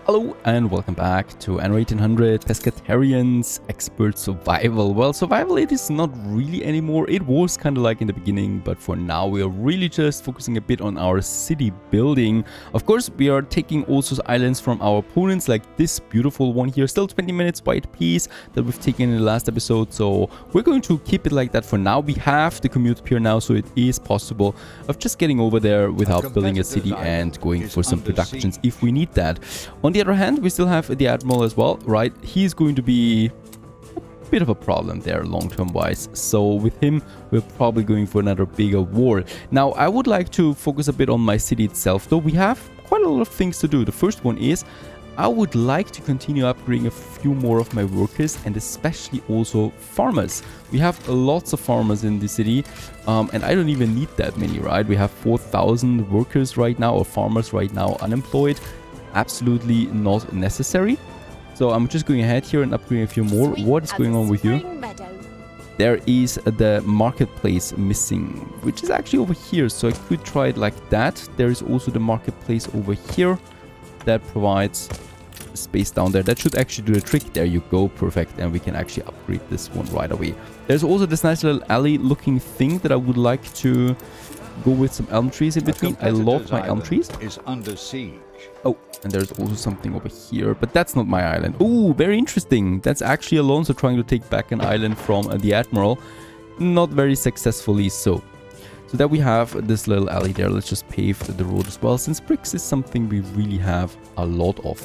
Hello and welcome back to Anno 1800 Pescatarians Expert Survival. Well, survival it is not really anymore. It was kind of like in the beginning, but for now we are really just focusing a bit on our city building. Of course, we are taking also islands from our opponents, like this beautiful one here, still 20 minutes white piece that we've taken in the last episode. So we're going to keep it like that for now. We have the commute pier now, so it is possible of just getting over there without building a city and going for some productions if we need that. On the other hand, we still have the Admiral as well, right? He's going to be a bit of a problem there long-term wise. So with him, we're probably going for another bigger war. Now, I would like to focus a bit on my city itself, though we have quite a lot of things to do. The first one is I would like to continue upgrading a few more of my workers and especially also farmers. We have lots of farmers in the city and I don't even need that many, right? We have 4,000 workers right now or farmers right now unemployed. Absolutely not necessary. So I'm just going ahead here and upgrading a few more. What is going on with you? There is the marketplace missing, which is actually over here. So I could try it like that. There is also the marketplace over here that provides space down there. That should actually do the trick. There you go. Perfect. And we can actually upgrade this one right away. There's also this nice little alley looking thing that I would like to go with some elm trees in between. I love my elm trees. Is under siege. Oh, and there's also something over here, but that's not my island. Oh, very interesting. That's actually Alonso trying to take back an island from the Admiral. Not very successfully so. So there we have this little alley there. Let's just pave the road as well, since bricks is something we really have a lot of.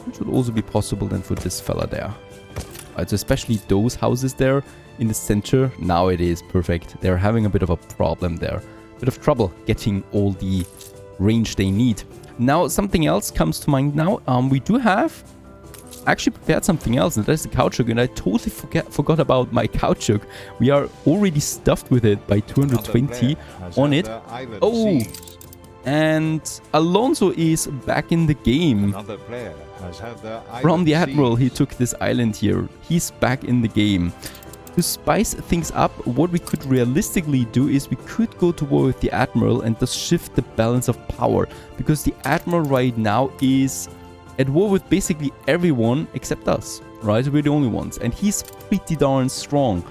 It should also be possible then for this fella there. Right, so especially those houses there in the center. Now it is perfect. They're having a bit of a problem there. Bit of trouble getting all the range they need. Now something else comes to mind now. We do have actually prepared something else, and that's the caoutchouc, and I totally forgot about my caoutchouc. We are already stuffed with it by 220 on it. Oh, and Alonso is back in the game. From the Admiral, he took this island here. He's back in the game. To spice things up, what we could realistically do is we could go to war with the Admiral and thus shift the balance of power, because the Admiral right now is at war with basically everyone except us, right? We're the only ones, and he's pretty darn strong.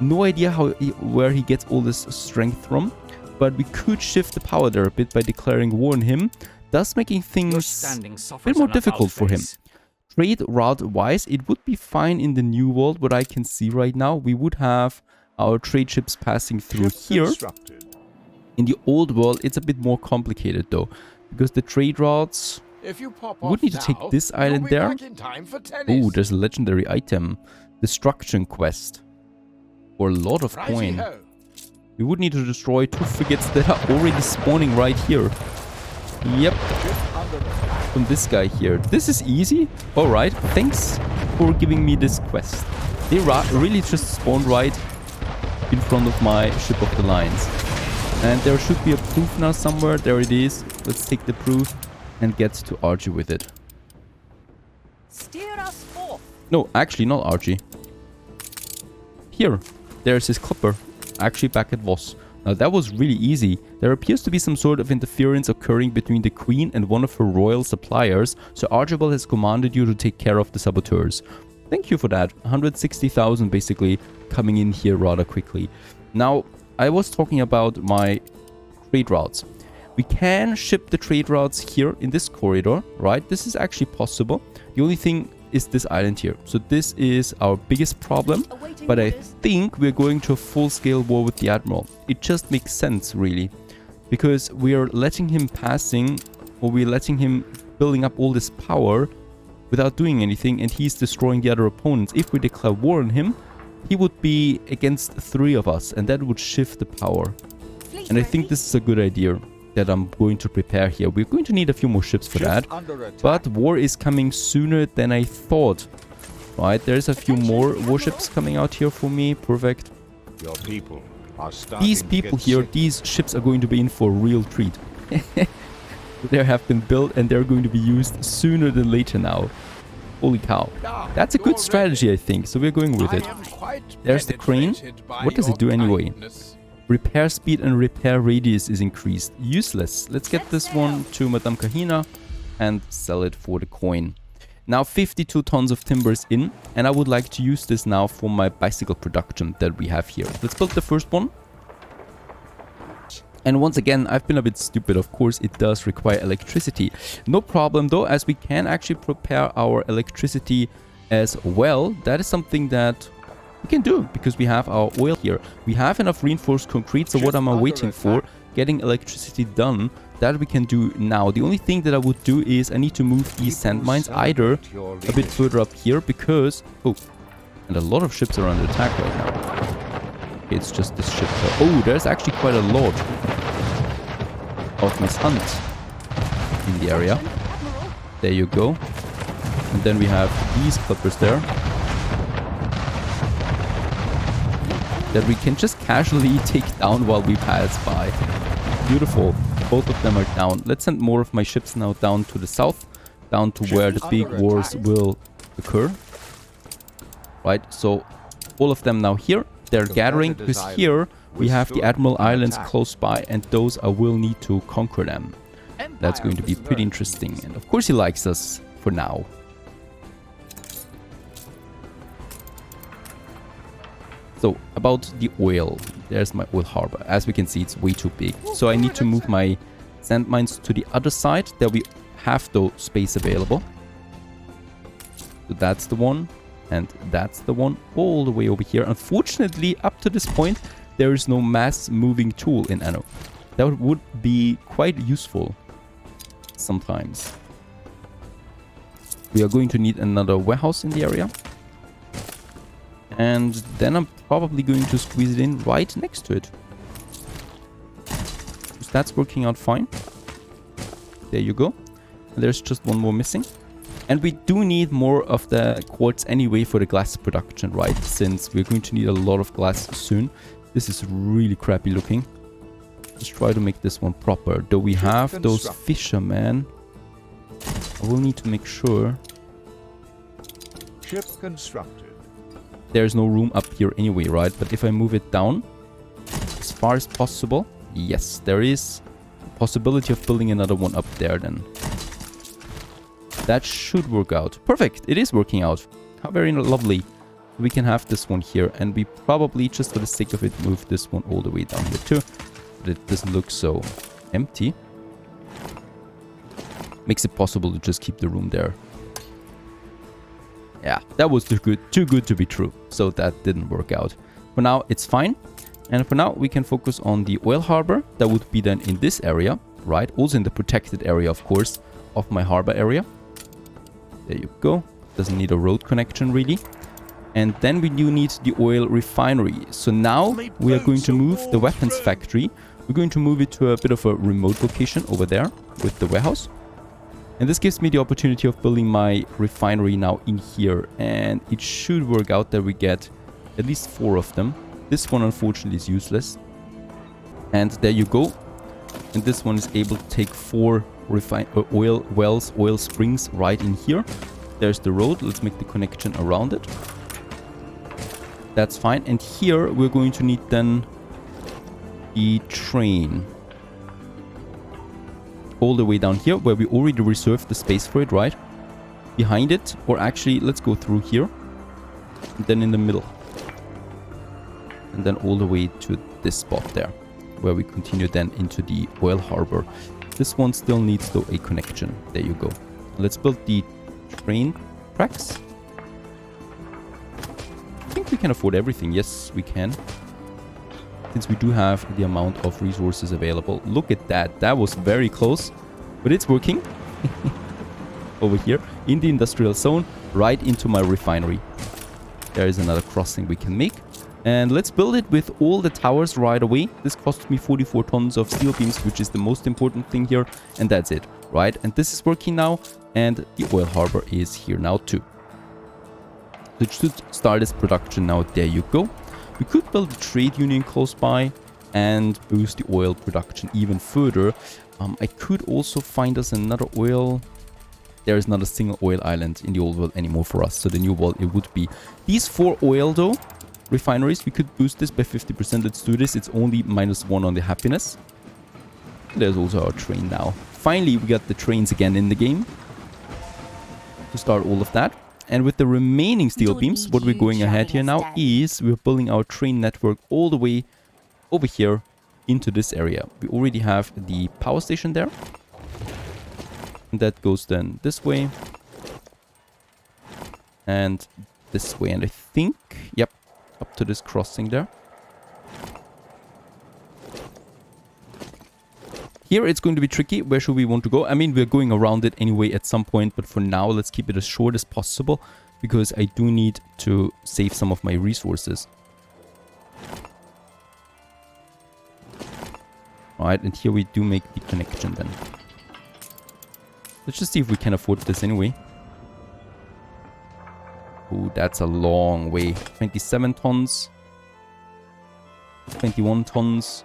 No idea where he gets all this strength from, but we could shift the power there a bit by declaring war on him, thus making things a bit more difficult for him. Trade route wise, it would be fine in the new world. What I can see right now, we would have our trade ships passing through here. In the old world, it's a bit more complicated though, because the trade routes would need to take this island there. Oh, there's a legendary item, destruction quest, for a lot of coin. We would need to destroy 2 frigates that are already spawning right here. Yep. From this guy here. This is easy. Alright, thanks for giving me this quest. They really just spawned right in front of my ship of the lines. And there should be a proof now somewhere. There it is. Let's take the proof and get to Archie with it. Steer us forth. No, actually not Archie. Here. There's his clipper. Actually back at Voss. Now that was really easy. There appears to be some sort of interference occurring between the Queen and one of her royal suppliers, so Archibald has commanded you to take care of the saboteurs. Thank you for that. 160,000 basically coming in here rather quickly. Now, I was talking about my trade routes. We can ship the trade routes here in this corridor, right? This is actually possible. The only thing is this island here. So this is our biggest problem, but I think we're going to a full-scale war with the Admiral. It just makes sense, really, because we are letting him passing, or we're letting him building up all this power without doing anything, and he's destroying the other opponents. If we declare war on him, he would be against 3 of us, and that would shift the power. And I think this is a good idea that I'm going to prepare here. We're going to need a few more ships for that, but war is coming sooner than I thought. Right, there's a few more warships coming out here for me. Perfect. Your people are these people here, these ships are going to be in for a real treat. They have been built and they're going to be used sooner than later now. Holy cow. That's a good strategy, I think, so we're going with it. There's the crane. What does it do anyway? Repair speed and repair radius is increased. Useless. Let's get this one to Madame Kahina. and sell it for the coin. Now 52 tons of timber is in, and I would like to use this now for my bicycle production that we have here. Let's build the first one. And once again, I've been a bit stupid. Of course, it does require electricity. No problem though, as we can actually prepare our electricity as well. That is something that we can do because we have our oil here. We have enough reinforced concrete, so what am I waiting for? Getting electricity done. That we can do now. The only thing that I would do is I need to move these sand mines either a bit further up here because... Oh, and a lot of ships are under attack right now. Okay, it's just this ship. Oh, there's actually quite a lot of Miss Hunt in the area. There you go. And then we have these clippers there that we can just casually take down while we pass by. Beautiful. Both of them are down. Let's send more of my ships now down to the south, down to where the big wars will occur. Right, so all of them now here. They're gathering because here we have the Admiral Islands close by, and those I will need to conquer them. That's going to be pretty interesting. And of course he likes us for now. So, about the oil. There's my oil harbor. As we can see, it's way too big. So I need to move my sand mines to the other side. There we have the space available. So that's the one. And that's the one all the way over here. Unfortunately, up to this point, there is no mass moving tool in Anno. That would be quite useful sometimes. We are going to need another warehouse in the area. And then I'm probably going to squeeze it in right next to it. So that's working out fine. There you go. There's just one more missing. And we do need more of the quartz anyway for the glass production, right? Since we're going to need a lot of glass soon. This is really crappy looking. Let's try to make this one proper. Though we have those fishermen, I will need to make sure. Ship constructed. There's no room up here anyway, right? But if I move it down as far as possible, yes, there is a possibility of building another one up there then. That should work out. Perfect, it is working out. How very lovely. We can have this one here, and we probably, just for the sake of it, move this one all the way down here too. But it doesn't look so empty. Makes it possible to just keep the room there. Yeah, that was too good to be true. So that didn't work out. For now, it's fine. And for now, we can focus on the oil harbor. That would be then in this area, right? Also in the protected area, of course, of my harbor area. There you go. Doesn't need a road connection, really. And then we do need the oil refinery. So now we are going to move the weapons factory. We're going to move it to a bit of a remote location over there with the warehouse. And this gives me the opportunity of building my refinery now in here. And it should work out that we get at least 4 of them. This one, unfortunately, is useless. And there you go. And this one is able to take 4 oil wells, oil springs right in here. There's the road. Let's make the connection around it. That's fine. And here we're going to need then the train. All the way down here, where we already reserved the space for it, right? Behind it, or actually, let's go through here. And then in the middle. And then all the way to this spot there, where we continue then into the oil harbor. This one still needs, though, a connection. There you go. Let's build the train tracks. I think we can afford everything. Yes, we can. Since we do have the amount of resources available. Look at that. That was very close. But it's working. Over here in the industrial zone, right into my refinery. There is another crossing we can make. And let's build it with all the towers right away. This cost me 44 tons of steel beams, which is the most important thing here. And that's it, right? And this is working now. And the oil harbor is here now too. So it should start its production now. There you go. We could build a trade union close by and boost the oil production even further. I could also find us another oil. There is not a single oil island in the old world anymore for us. So the new world, it would be these 4 oil though. Refineries, we could boost this by 50%. Let's do this. It's only -1 on the happiness. There's also our train now. finally we got the trains again in the game to start all of that. And with the remaining steel beams, what we're going ahead here now is we're building our train network all the way over here into this area. We already have the power station there. And that goes then this way. And this way. And I think, yep, up to this crossing there. Here it's going to be tricky. Where should we want to go? I mean, we're going around it anyway at some point. But for now, let's keep it as short as possible. Because I do need to save some of my resources. Alright, and here we do make the connection then. Let's just see if we can afford this anyway. Oh, that's a long way. 27 tons. 21 tons.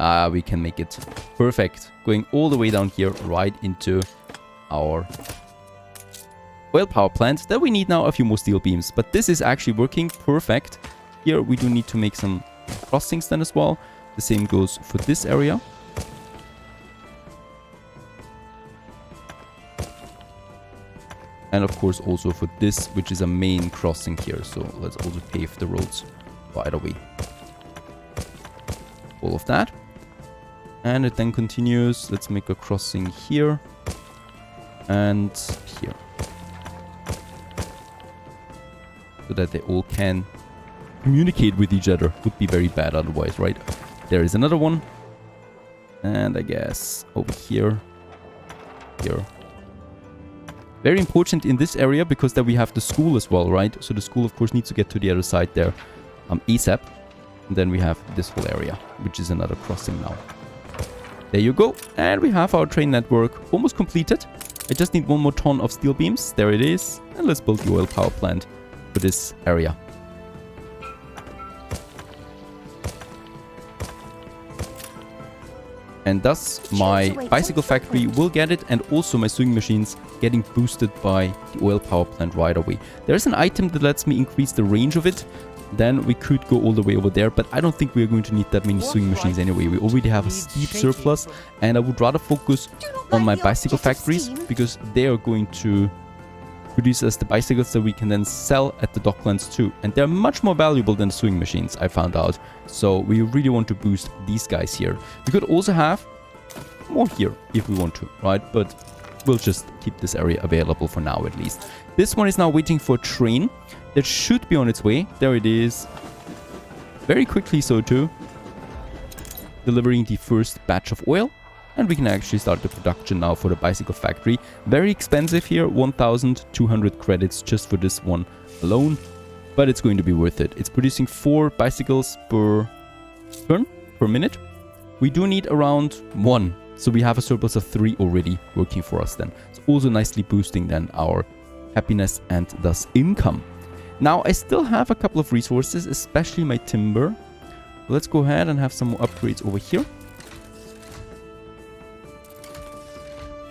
Ah, we can make it. Perfect. Going all the way down here, right into our oil power plant. That we need now a few more steel beams. But this is actually working perfect. Here we do need to make some crossings then as well. The same goes for this area. And of course also for this, which is a main crossing here. So let's also pave the roads right away. All of that. And it then continues. Let's make a crossing here. And here. So that they all can communicate with each other. Would be very bad otherwise, right? There is another one. And I guess over here. Here. Very important in this area because then we have the school as well, right? So the school, of course, needs to get to the other side there ASAP. And then we have this whole area, which is another crossing now. There you go. And we have our train network almost completed. I just need one more ton of steel beams. There it is. And let's build the oil power plant for this area. And thus my bicycle factory will get it, and also my sewing machines getting boosted by the oil power plant right away. There's an item that lets me increase the range of it. Then we could go all the way over there, but I don't think we're going to need that many sewing machines anyway. We already have a steep surplus, and I would rather focus on my bicycle factories because they are going to produce us the bicycles that we can then sell at the docklands too. And they're much more valuable than sewing machines, I found out. So we really want to boost these guys here. We could also have more here if we want to, right? But we'll just keep this area available for now at least. This one is now waiting for a train that should be on its way. There it is. Very quickly so too. Delivering the first batch of oil. And we can actually start the production now for the bicycle factory. Very expensive here, 1,200 credits just for this one alone. But it's going to be worth it. It's producing 4 bicycles per turn, per minute. We do need around 1. So we have a surplus of 3 already working for us then. It's also nicely boosting then our happiness and thus income. Now I still have a couple of resources, especially my timber. Let's go ahead and have some more upgrades over here.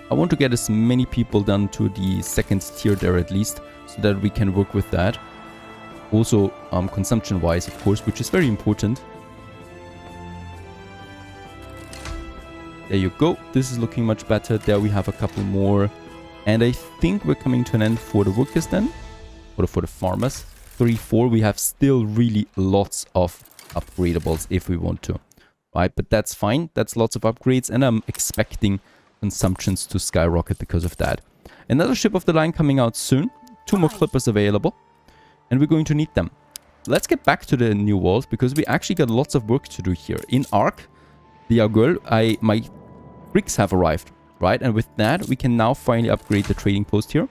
I want to get as many people done to the second tier there at least, so that we can work with that. Also, consumption-wise, of course, which is very important. There you go. This is looking much better. There we have a couple more. And I think we're coming to an end for the workers then. Or for the farmers. 3, 4. We have still really lots of upgradables if we want to. Right, but that's fine. That's lots of upgrades. And I'm expecting consumptions to skyrocket because of that. Another ship of the line coming out soon. 2 more clippers available. And we're going to need them. Let's get back to the new world because we actually got lots of work to do here. In Ark, the Argel, my bricks have arrived, right? And with that, we can now finally upgrade the trading post here.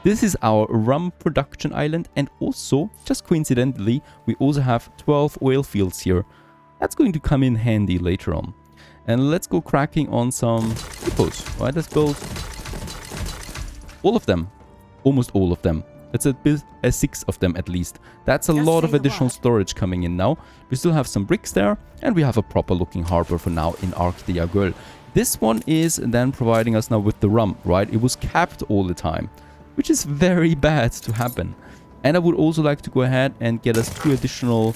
This is our rum production island. And also, just coincidentally, we also have 12 oil fields here. That's going to come in handy later on. And let's go cracking on some depots, right? Let's build all of them. Almost all of them. Let's build 6 of them at least. That's a lot of additional storage coming in now. We still have some bricks there. And we have a proper looking harbor for now in Arc de Argel. This one is then providing us now with the rum, right? It was capped all the time, which is very bad to happen. And I would also like to go ahead and get us 2 additional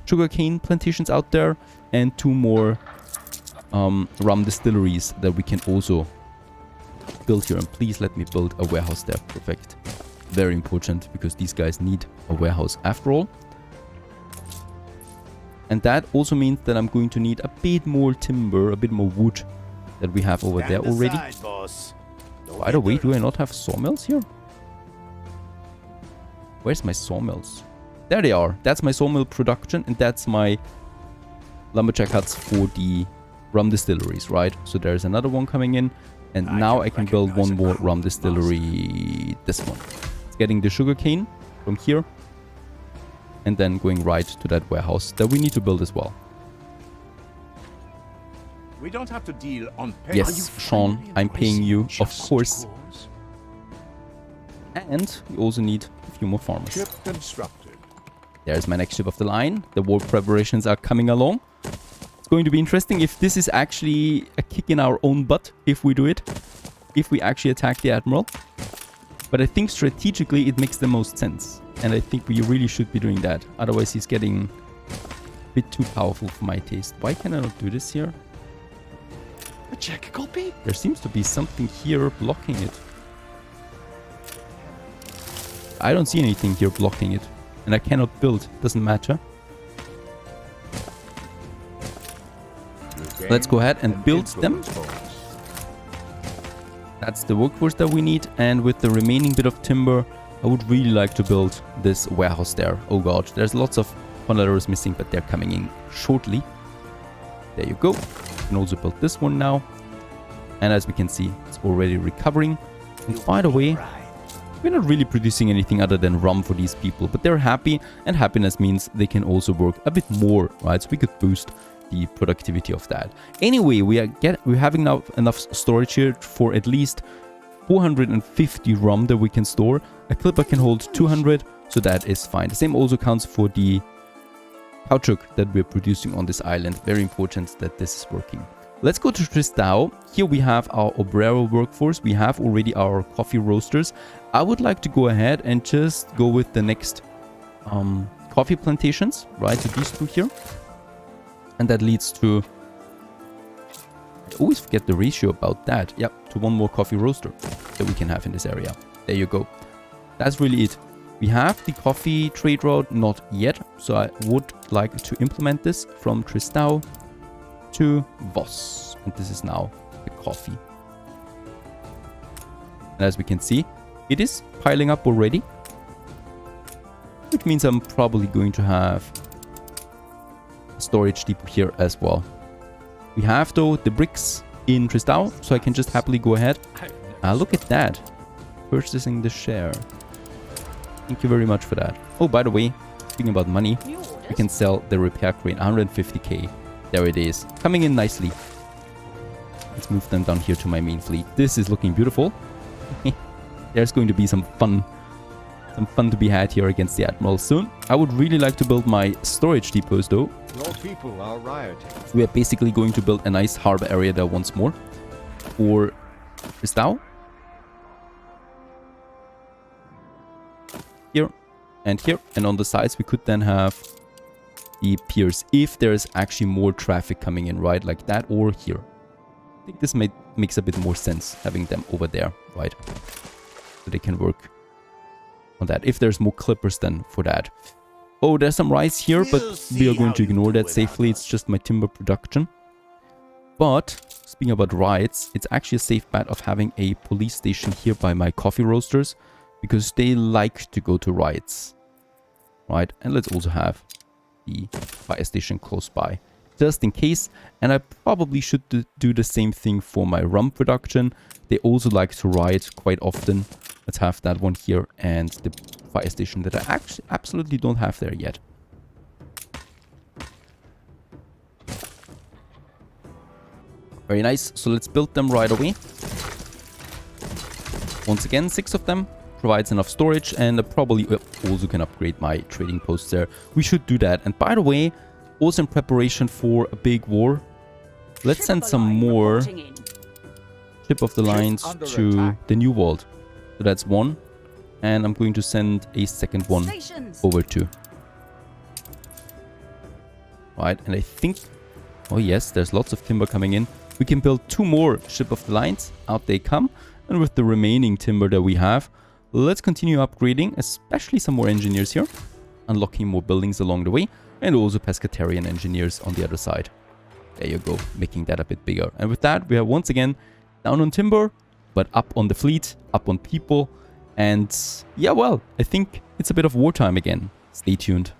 sugarcane plantations out there. And 2 more rum distilleries that we can also build here. And please let me build a warehouse there. Perfect. Very important, because these guys need a warehouse after all. And that also means that I'm going to need a bit more timber, a bit more wood that we have over there already. By the way, do I not have sawmills here? Where's my sawmills? There they are. That's my sawmill production, and that's my lumberjack huts for the rum distilleries, right? So there's another one coming in, and now I can build one more rum distillery. This one. It's getting the sugarcane from here, and then going right to that warehouse that we need to build as well. We don't have to deal on pay. Yes, Sean, I'm paying you, of course. And we also need a few more farmers. Ship constructed. There's my next ship of the line. The war preparations are coming along. It's going to be interesting if this is actually a kick in our own butt, if we do it. If we actually attack the Admiral. But I think strategically it makes the most sense. And I think we really should be doing that. Otherwise he's getting a bit too powerful for my taste. Why can I not do this here? A check copy? There seems to be something here blocking it. I don't see anything here blocking it. And I cannot build. Doesn't matter. Let's go ahead and build them. That's the workforce that we need. And with the remaining bit of timber, I would really like to build this warehouse there. Oh god, there's lots of collaterals missing, but they're coming in shortly. There you go. You can also build this one now. And as we can see, it's already recovering. And by the way, we're not really producing anything other than rum for these people, but they're happy, and happiness means they can also work a bit more, right? So we could boost the productivity of that. Anyway, we're having now enough storage here for at least 450 rum that we can store. A clipper can hold 200, so that is fine. The same also counts for the caoutchouc that we're producing on this island. Very important that this is working. Let's go to Tristão. Here we have our obrero workforce. We have already our coffee roasters. I would like to go ahead and just go with the next coffee plantations, right? So these two here. And that leads to... I always forget the ratio about that. Yep, to one more coffee roaster that we can have in this area. There you go. That's really it. We have the coffee trade route, not yet. So I would like to implement this from Tristão to Voss. And this is now the coffee. And as we can see, it is piling up already. Which means I'm probably going to have a storage depot here as well. We have though the bricks in Tristão, so I can just happily go ahead. Look at that. Purchasing the share. Thank you very much for that. Oh, by the way, speaking about money, we can sell the repair crane, 150k. There it is, coming in nicely. Let's move them down here to my main fleet. This is looking beautiful. There's going to be some fun to be had here against the Admiral soon. I would really like to build my storage depots though. Your people are rioting. We are basically going to build a nice harbor area there once more. For Tristão. Here and here. And on the sides we could then have the piers if there's actually more traffic coming in, right? Like that or here. I think this makes a bit more sense having them over there, right? So they can work on that. If there's more clippers then for that. Oh, there's some rice here, but we are going to ignore that safely. It's just my timber production. But speaking about riots, it's actually a safe bet of having a police station here by my coffee roasters because they like to go to riots, right? And let's also have the fire station close by just in case. And I probably should do the same thing for my rum production. They also like to riot quite often. Let's have that one here and the fire station that I actually absolutely don't have there yet. Very nice. So let's build them right away. Once again, 6 of them. Provides enough storage, and I probably also can upgrade my trading posts there. We should do that. And by the way, also in preparation for a big war, let's send some more ship of the lines to the New World. So that's one. And I'm going to send a second one over too. Right, and I think Oh yes, there's lots of timber coming in. We can build 2 more ship of the lines. Out they come. And with the remaining timber that we have, let's continue upgrading, especially some more engineers here. Unlocking more buildings along the way. And also pescatarian engineers on the other side. There you go, making that a bit bigger. And with that, we are once again down on timber, but up on the fleet, up on people. And yeah, well, I think it's a bit of wartime again. Stay tuned.